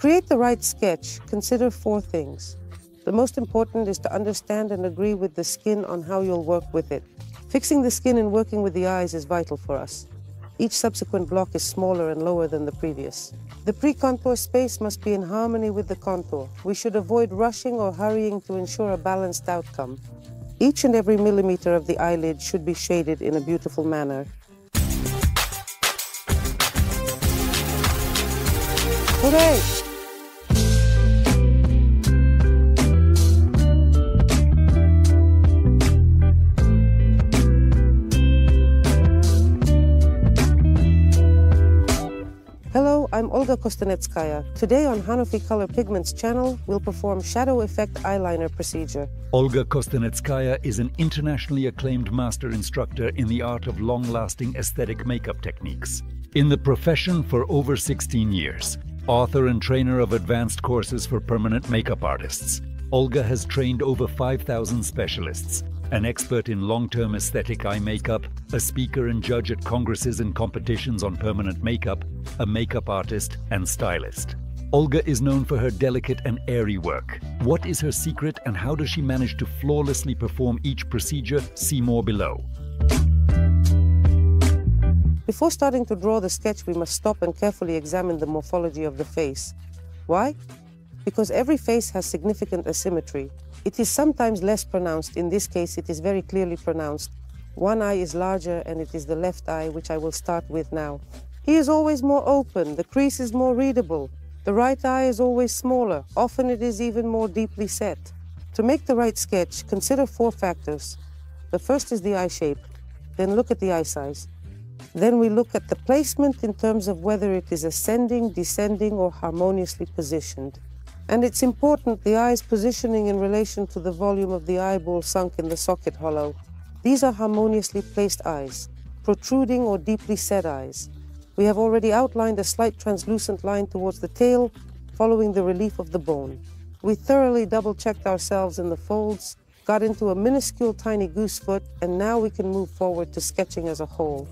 create the right sketch, consider 4 things. The most important is to understand and agree with the skin on how you'll work with it. Fixing the skin and working with the eyes is vital for us. Each subsequent block is smaller and lower than the previous. The pre-contour space must be in harmony with the contour. We should avoid rushing or hurrying to ensure a balanced outcome. Each and every millimeter of the eyelid should be shaded in a beautiful manner. Hooray! Hello, I'm Olga Kostinetskaya. Today on Hanafi Color Pigments channel, we'll perform shadow effect eyeliner procedure. Olga Kostinetskaya is an internationally acclaimed master instructor in the art of long-lasting aesthetic makeup techniques. In the profession for over 16 years, author and trainer of advanced courses for permanent makeup artists, Olga has trained over 5,000 specialists, an expert in long-term aesthetic eye makeup, a speaker and judge at congresses and competitions on permanent makeup, a makeup artist and stylist. Olga is known for her delicate and airy work. What is her secret and how does she manage to flawlessly perform each procedure? See more below. Before starting to draw the sketch, we must stop and carefully examine the morphology of the face. Why? Because every face has significant asymmetry. It is sometimes less pronounced. In this case, it is very clearly pronounced. One eye is larger and it is the left eye, which I will start with now. He is always more open, the crease is more readable. The right eye is always smaller, often it is even more deeply set. To make the right sketch, consider 4 factors. The first is the eye shape, then look at the eye size. Then we look at the placement in terms of whether it is ascending, descending, or harmoniously positioned. And it's important the eye's positioning in relation to the volume of the eyeball sunk in the socket hollow. These are harmoniously placed eyes, protruding or deeply set eyes. We have already outlined a slight translucent line towards the tail, following the relief of the bone. We thoroughly double-checked ourselves in the folds, got into a minuscule tiny goose foot, and now we can move forward to sketching as a whole.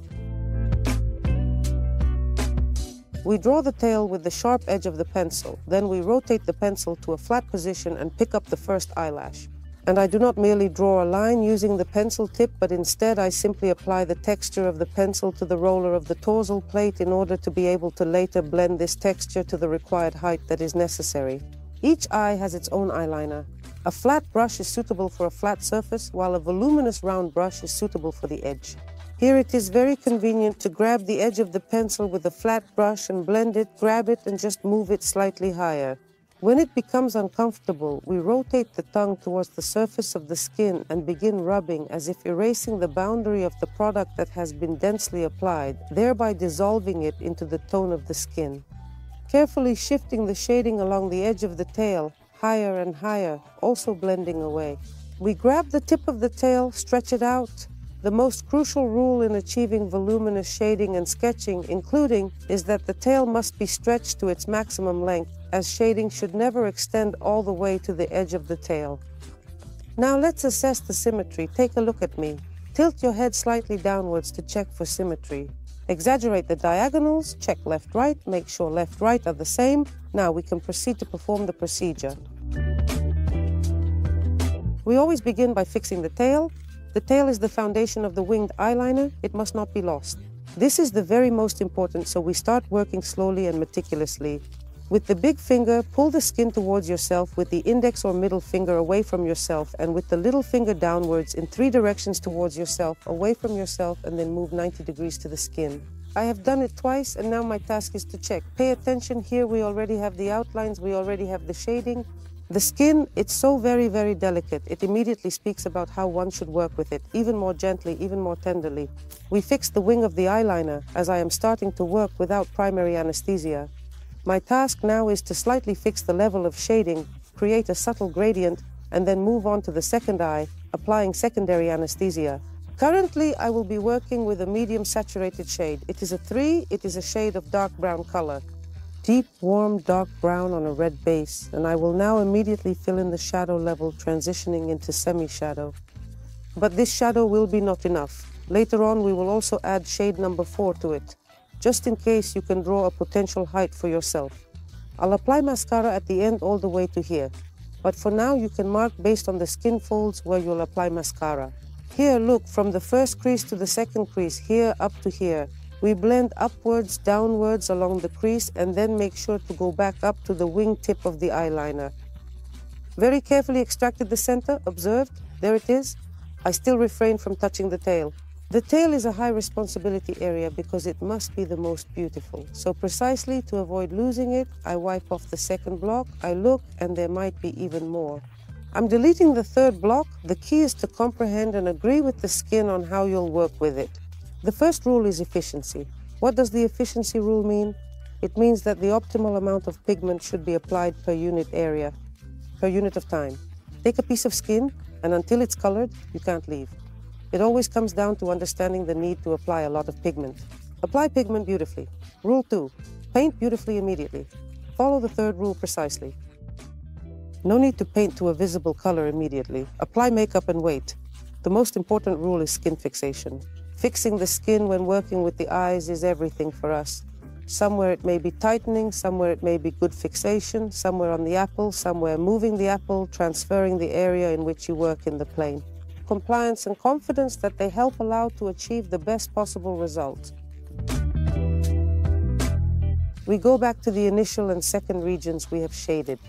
We draw the tail with the sharp edge of the pencil. Then we rotate the pencil to a flat position and pick up the first eyelash. And I do not merely draw a line using the pencil tip, but instead I simply apply the texture of the pencil to the roller of the torsal plate in order to be able to later blend this texture to the required height that is necessary. Each eye has its own eyeliner. A flat brush is suitable for a flat surface, while a voluminous round brush is suitable for the edge. Here it is very convenient to grab the edge of the pencil with a flat brush and blend it, grab it, and just move it slightly higher. When it becomes uncomfortable, we rotate the tongue towards the surface of the skin and begin rubbing as if erasing the boundary of the product that has been densely applied, thereby dissolving it into the tone of the skin. Carefully shifting the shading along the edge of the tail, higher and higher, also blending away. We grab the tip of the tail, stretch it out. The most crucial rule in achieving voluminous shading and sketching, including, is that the tail must be stretched to its maximum length, as shading should never extend all the way to the edge of the tail. Now let's assess the symmetry. Take a look at me. Tilt your head slightly downwards to check for symmetry. Exaggerate the diagonals, check left-right, make sure left-right are the same. Now we can proceed to perform the procedure. We always begin by fixing the tail. The tail is the foundation of the winged eyeliner. It must not be lost. This is the very most important, so we start working slowly and meticulously. With the big finger, pull the skin towards yourself with the index or middle finger away from yourself, and with the little finger downwards in 3 directions towards yourself, away from yourself, and then move 90 degrees to the skin. I have done it twice, and now my task is to check. Pay attention, here we already have the outlines, we already have the shading. The skin, it's so very, very delicate. It immediately speaks about how one should work with it, even more gently, even more tenderly. We fix the wing of the eyeliner, as I am starting to work without primary anesthesia. My task now is to slightly fix the level of shading, create a subtle gradient, and then move on to the second eye, applying secondary anesthesia. Currently, I will be working with a medium saturated shade. It is a 3, it is a shade of dark brown color. Deep, warm, dark brown on a red base, and I will now immediately fill in the shadow level, transitioning into semi-shadow. But this shadow will be not enough. Later on, we will also add shade number 4 to it, just in case you can draw a potential height for yourself. I'll apply mascara at the end all the way to here. But for now, you can mark based on the skin folds where you'll apply mascara. Here, look, from the first crease to the second crease, here up to here. We blend upwards, downwards along the crease and then make sure to go back up to the wing tip of the eyeliner. Very carefully extracted the center, observed, there it is. I still refrain from touching the tail. The tail is a high responsibility area because it must be the most beautiful. So precisely to avoid losing it, I wipe off the second block, I look, and there might be even more. I'm deleting the third block. The key is to comprehend and agree with the skin on how you'll work with it. The first rule is efficiency. What does the efficiency rule mean? It means that the optimal amount of pigment should be applied per unit area, per unit of time. Take a piece of skin, and until it's colored, you can't leave. It always comes down to understanding the need to apply a lot of pigment. Apply pigment beautifully. Rule 2, paint beautifully immediately. Follow the third rule precisely. No need to paint to a visible color immediately. Apply makeup and wait. The most important rule is skin fixation. Fixing the skin when working with the eyes is everything for us. Somewhere it may be tightening, somewhere it may be good fixation, somewhere on the apple, somewhere moving the apple, transferring the area in which you work in the plane. Compliance and confidence that they help allow to achieve the best possible result. We go back to the initial and second regions we have shaded.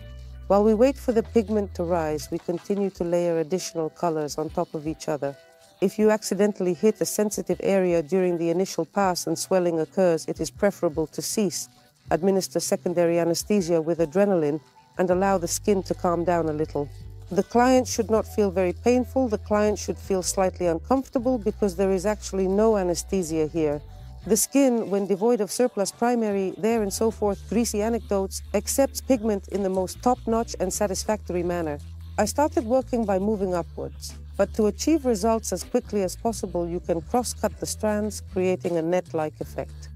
While we wait for the pigment to rise, we continue to layer additional colors on top of each other. If you accidentally hit a sensitive area during the initial pass and swelling occurs, it is preferable to cease, administer secondary anesthesia with adrenaline, and allow the skin to calm down a little. The client should not feel very painful. The client should feel slightly uncomfortable because there is actually no anesthesia here. The skin, when devoid of surplus primary, there and so forth, greasy anecdotes, accepts pigment in the most top-notch and satisfactory manner. I started working by moving upwards, but to achieve results as quickly as possible, you can cross-cut the strands, creating a net-like effect.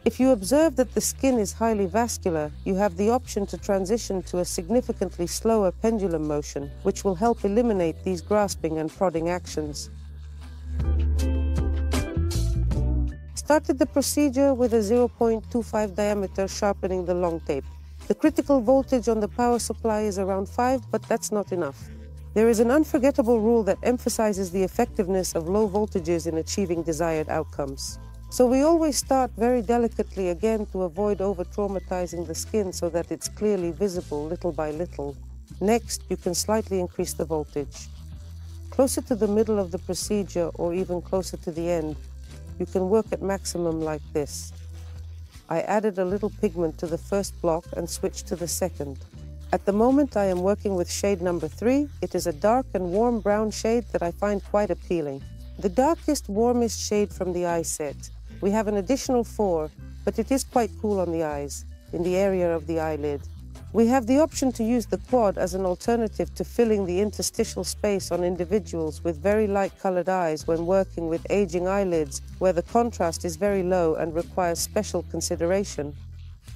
If you observe that the skin is highly vascular, you have the option to transition to a significantly slower pendulum motion, which will help eliminate these grasping and prodding actions. Started the procedure with a 0.25 diameter sharpening the long tape. The critical voltage on the power supply is around 5, but that's not enough. There is an unforgettable rule that emphasizes the effectiveness of low voltages in achieving desired outcomes. So we always start very delicately again to avoid over-traumatizing the skin so that it's clearly visible little by little. Next, you can slightly increase the voltage. Closer to the middle of the procedure or even closer to the end, you can work at maximum like this. I added a little pigment to the first block and switched to the second. At the moment I am working with shade number 3. It is a dark and warm brown shade that I find quite appealing. The darkest, warmest shade from the eye set. We have an additional 4, but it is quite cool on the eyes, in the area of the eyelid. We have the option to use the quad as an alternative to filling the interstitial space on individuals with very light-colored eyes when working with aging eyelids where the contrast is very low and requires special consideration.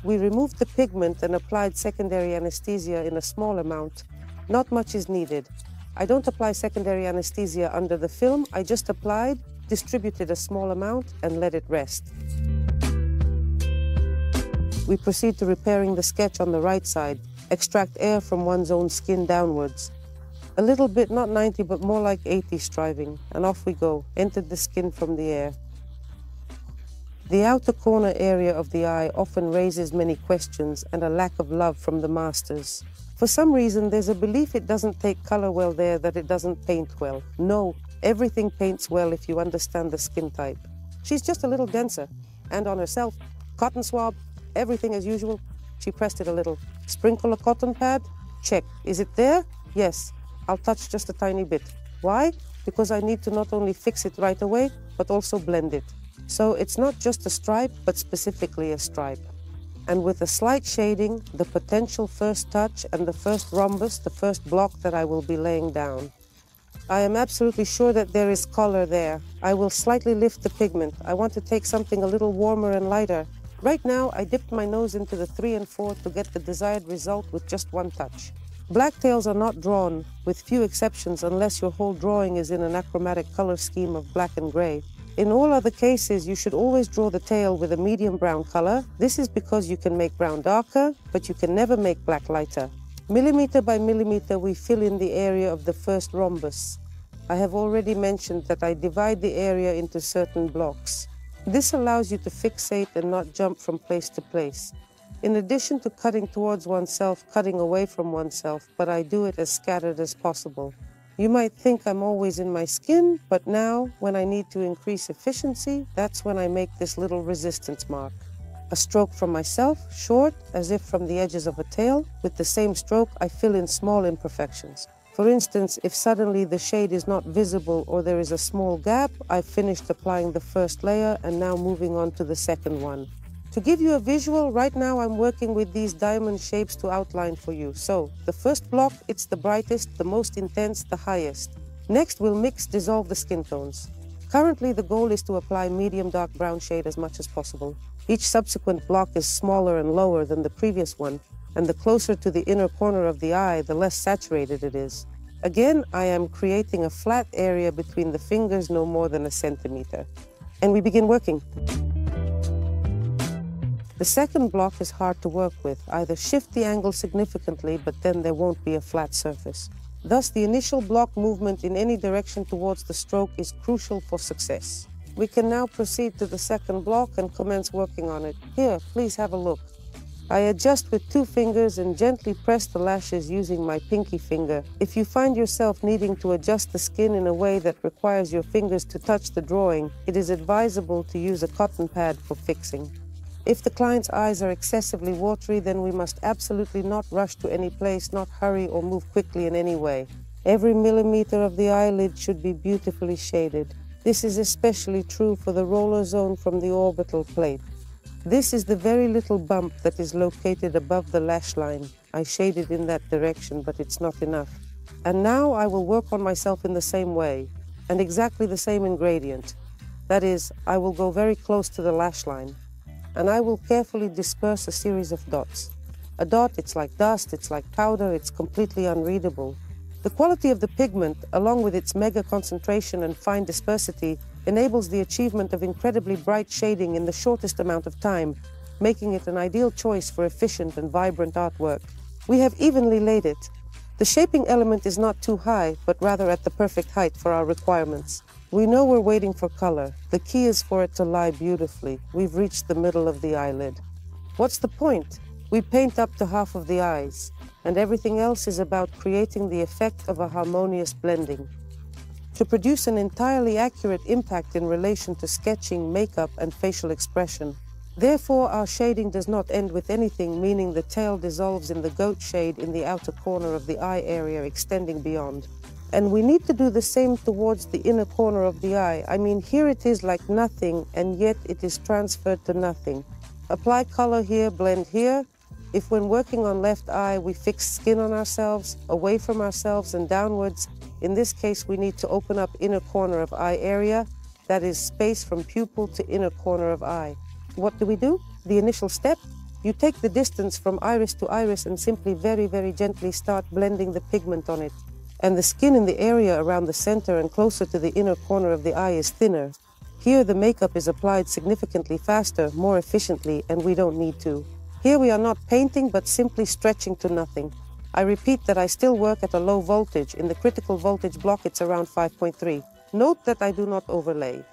We removed the pigment and applied secondary anesthesia in a small amount. Not much is needed. I don't apply secondary anesthesia under the film, I just applied, distributed a small amount, and let it rest. We proceed to repairing the sketch on the right side, extract air from one's own skin downwards. A little bit, not 90, but more like 80 striving, and off we go, entered the skin from the air. The outer corner area of the eye often raises many questions and a lack of love from the masters. For some reason, there's a belief it doesn't take color well there, that it doesn't paint well. No, everything paints well if you understand the skin type. She's just a little denser. And on herself, cotton swab, everything as usual. She pressed it a little. Sprinkle a cotton pad? Check. Is it there? Yes. I'll touch just a tiny bit. Why? Because I need to not only fix it right away, but also blend it. So it's not just a stripe, but specifically a stripe. And with a slight shading, the potential first touch and the first rhombus, the first block that I will be laying down. I am absolutely sure that there is color there. I will slightly lift the pigment. I want to take something a little warmer and lighter. Right now, I dipped my nose into the 3 and 4 to get the desired result with just one touch. Black tails are not drawn, with few exceptions, unless your whole drawing is in an achromatic color scheme of black and gray. In all other cases, you should always draw the tail with a medium brown color. This is because you can make brown darker, but you can never make black lighter. Millimeter by millimeter, we fill in the area of the first rhombus. I have already mentioned that I divide the area into certain blocks. This allows you to fixate and not jump from place to place. In addition to cutting towards oneself, cutting away from oneself, but I do it as scattered as possible. You might think I'm always in my skin, but now, when I need to increase efficiency, that's when I make this little resistance mark. A stroke from myself, short, as if from the edges of a tail. With the same stroke, I fill in small imperfections. For instance, if suddenly the shade is not visible or there is a small gap, I've finished applying the first layer and now moving on to the second one. To give you a visual, right now I'm working with these diamond shapes to outline for you. So, the first block, it's the brightest, the most intense, the highest. Next, we'll dissolve the skin tones. Currently, the goal is to apply medium dark brown shade as much as possible. Each subsequent block is smaller and lower than the previous one, and the closer to the inner corner of the eye, the less saturated it is. Again, I am creating a flat area between the fingers no more than a centimeter. And we begin working. The second block is hard to work with. Either shift the angle significantly, but then there won't be a flat surface. Thus, the initial block movement in any direction towards the stroke is crucial for success. We can now proceed to the second block and commence working on it. Here, please have a look. I adjust with 2 fingers and gently press the lashes using my pinky finger. If you find yourself needing to adjust the skin in a way that requires your fingers to touch the drawing, it is advisable to use a cotton pad for fixing. If the client's eyes are excessively watery, then we must absolutely not rush to any place, not hurry or move quickly in any way. Every millimeter of the eyelid should be beautifully shaded. This is especially true for the roller zone from the orbital plate. This is the very little bump that is located above the lash line. I shaded in that direction, but it's not enough. And now I will work on myself in the same way, and exactly the same ingredient. That is, I will go very close to the lash line, and I will carefully disperse a series of dots. A dot, it's like dust, it's like powder, it's completely unreadable. The quality of the pigment, along with its mega concentration and fine dispersity, enables the achievement of incredibly bright shading in the shortest amount of time, making it an ideal choice for efficient and vibrant artwork. We have evenly laid it. The shaping element is not too high, but rather at the perfect height for our requirements. We know we're waiting for color. The key is for it to lie beautifully. We've reached the middle of the eyelid. What's the point? We paint up to half of the eyes, and everything else is about creating the effect of a harmonious blending. To produce an entirely accurate impact in relation to sketching, makeup, and facial expression. Therefore, our shading does not end with anything, meaning the tail dissolves in the goat shade in the outer corner of the eye area, extending beyond. And we need to do the same towards the inner corner of the eye. I mean, here it is like nothing, and yet it is transferred to nothing. Apply color here, blend here. If when working on left eye, we fix skin on ourselves, away from ourselves and downwards, in this case, we need to open up inner corner of eye area, that is space from pupil to inner corner of eye. What do? The initial step? You take the distance from iris to iris and simply very, very gently start blending the pigment on it. And the skin in the area around the center and closer to the inner corner of the eye is thinner. Here the makeup is applied significantly faster, more efficiently, and we don't need to. Here we are not painting, but simply stretching to nothing. I repeat that I still work at a low voltage. In the critical voltage block, it's around 5.3. Note that I do not overlay.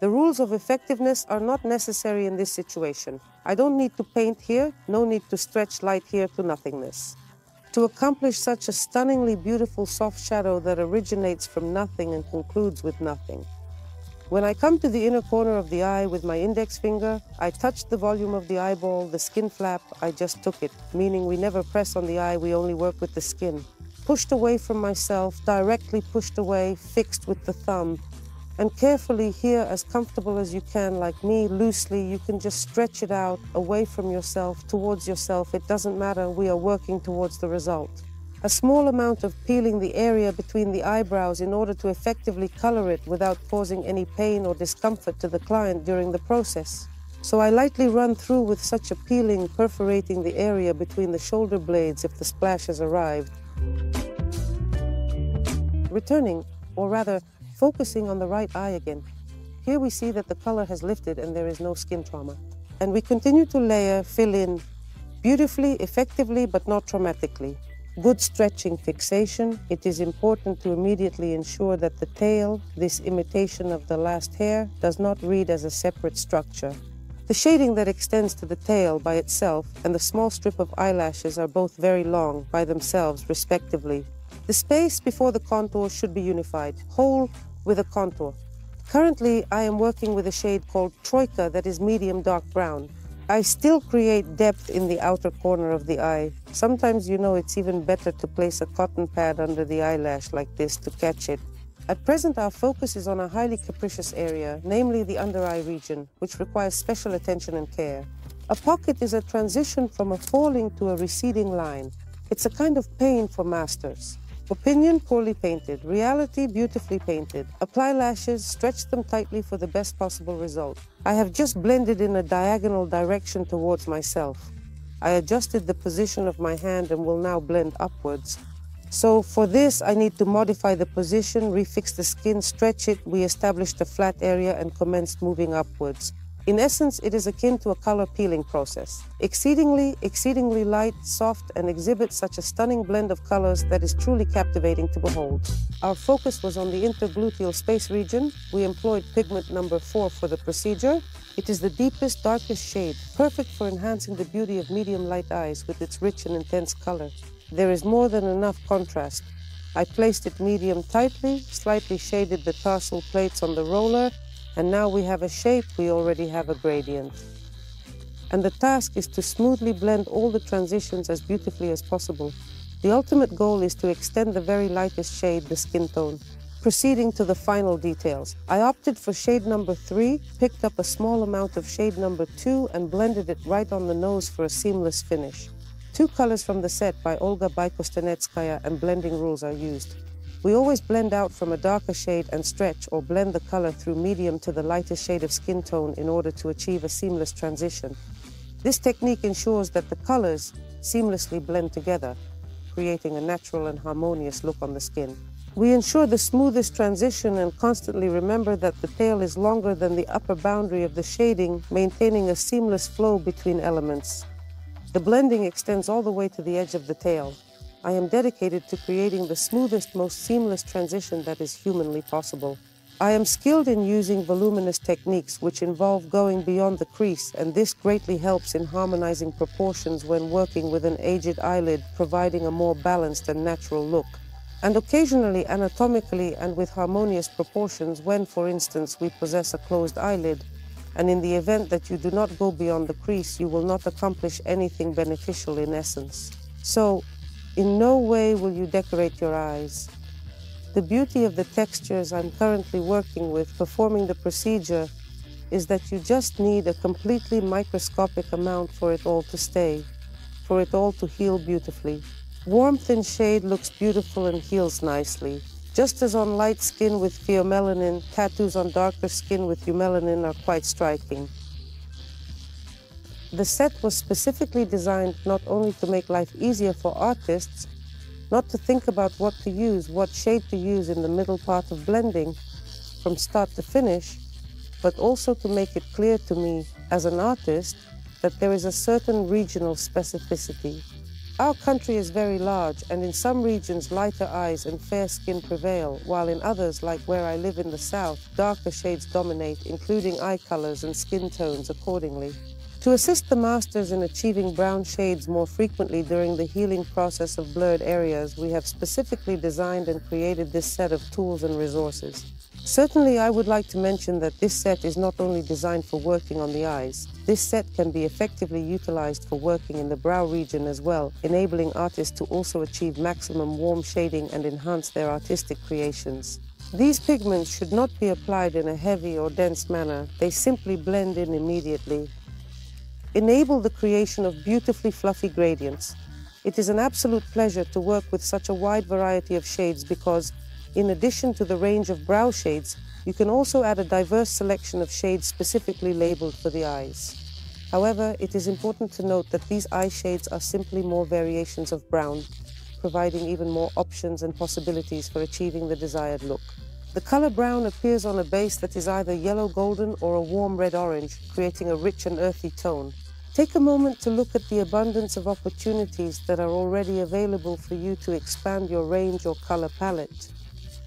The rules of effectiveness are not necessary in this situation. I don't need to paint here, no need to stretch light here to nothingness. To accomplish such a stunningly beautiful soft shadow that originates from nothing and concludes with nothing. When I come to the inner corner of the eye with my index finger, I touch the volume of the eyeball, the skin flap, I just took it, meaning we never press on the eye, we only work with the skin. Pushed away from myself, directly pushed away, fixed with the thumb. And carefully here, as comfortable as you can, like me, loosely, you can just stretch it out, away from yourself, towards yourself. It doesn't matter, we are working towards the result. A small amount of peeling the area between the eyebrows in order to effectively color it without causing any pain or discomfort to the client during the process. So I lightly run through with such a peeling, perforating the area between the shoulder blades if the splash has arrived. Returning, or rather, focusing on the right eye again. Here we see that the color has lifted and there is no skin trauma. And we continue to layer, fill in beautifully, effectively, but not traumatically. Good stretching fixation. It is important to immediately ensure that the tail, this imitation of the last hair, does not read as a separate structure. The shading that extends to the tail by itself and the small strip of eyelashes are both very long by themselves, respectively. The space before the contour should be unified, whole with a contour. Currently, I am working with a shade called Troika that is medium dark brown. I still create depth in the outer corner of the eye. Sometimes, it's even better to place a cotton pad under the eyelash like this to catch it. At present, our focus is on a highly capricious area, namely the under eye region, which requires special attention and care. A pocket is a transition from a falling to a receding line. It's a kind of pain for masters. Opinion, poorly painted. Reality, beautifully painted. Apply lashes, stretch them tightly for the best possible result. I have just blended in a diagonal direction towards myself. I adjusted the position of my hand and will now blend upwards. So for this, I need to modify the position, refix the skin, stretch it. We established a flat area and commenced moving upwards. In essence, it is akin to a color peeling process. Exceedingly light, soft, and exhibits such a stunning blend of colors that is truly captivating to behold. Our focus was on the intergluteal space region. We employed pigment number 4 for the procedure. It is the deepest, darkest shade, perfect for enhancing the beauty of medium light eyes with its rich and intense color. There is more than enough contrast. I placed it medium tightly, slightly shaded the tarsal plates on the roller, and now we have a shape, we already have a gradient. And the task is to smoothly blend all the transitions as beautifully as possible. The ultimate goal is to extend the very lightest shade, the skin tone. Proceeding to the final details. I opted for shade number 3, picked up a small amount of shade number 2 and blended it right on the nose for a seamless finish. 2 colors from the set by Olga Kostinetskaya and blending rules are used. We always blend out from a darker shade and stretch or blend the color through medium to the lightest shade of skin tone in order to achieve a seamless transition. This technique ensures that the colors seamlessly blend together, creating a natural and harmonious look on the skin. We ensure the smoothest transition and constantly remember that the tail is longer than the upper boundary of the shading, maintaining a seamless flow between elements. The blending extends all the way to the edge of the tail. I am dedicated to creating the smoothest, most seamless transition that is humanly possible. I am skilled in using voluminous techniques which involve going beyond the crease, and this greatly helps in harmonizing proportions when working with an aged eyelid, providing a more balanced and natural look. And occasionally anatomically and with harmonious proportions when, for instance, we possess a closed eyelid, and in the event that you do not go beyond the crease, you will not accomplish anything beneficial in essence. So, in no way will you decorate your eyes. The beauty of the textures I'm currently working with performing the procedure is that you just need a completely microscopic amount for it all to stay, for it all to heal beautifully. Warmth in shade looks beautiful and heals nicely. Just as on light skin with pheomelanin, tattoos on darker skin with eumelanin are quite striking. The set was specifically designed not only to make life easier for artists, not to think about what to use, what shade to use in the middle part of blending from start to finish, but also to make it clear to me as an artist that there is a certain regional specificity. Our country is very large, and in some regions lighter eyes and fair skin prevail, while in others, like where I live in the south, darker shades dominate, including eye colors and skin tones accordingly. To assist the masters in achieving brown shades more frequently during the healing process of blurred areas, we have specifically designed and created this set of tools and resources. Certainly, I would like to mention that this set is not only designed for working on the eyes. This set can be effectively utilized for working in the brow region as well, enabling artists to also achieve maximum warm shading and enhance their artistic creations. These pigments should not be applied in a heavy or dense manner. They simply blend in immediately. Enable the creation of beautifully fluffy gradients. It is an absolute pleasure to work with such a wide variety of shades because, in addition to the range of brow shades, you can also add a diverse selection of shades specifically labeled for the eyes. However, it is important to note that these eye shades are simply more variations of brown, providing even more options and possibilities for achieving the desired look. The color brown appears on a base that is either yellow golden or a warm red orange, creating a rich and earthy tone. Take a moment to look at the abundance of opportunities that are already available for you to expand your range or color palette.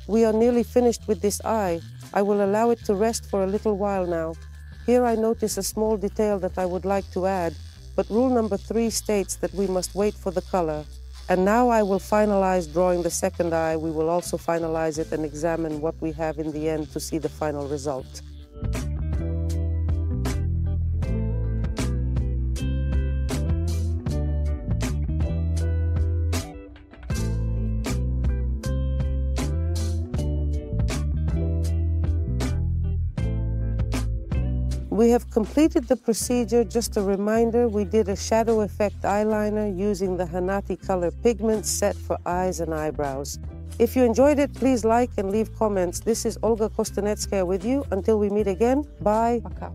We are nearly finished with this eye. I will allow it to rest for a little while now. Here I notice a small detail that I would like to add, but rule number 3 states that we must wait for the color. And now I will finalize drawing the second eye. We will also finalize it and examine what we have in the end to see the final result. We have completed the procedure. Just a reminder, we did a shadow effect eyeliner using the Hanafi color pigments set for eyes and eyebrows. If you enjoyed it, please like and leave comments. This is Olga Kostinetskaya with you. Until we meet again, bye. Пока.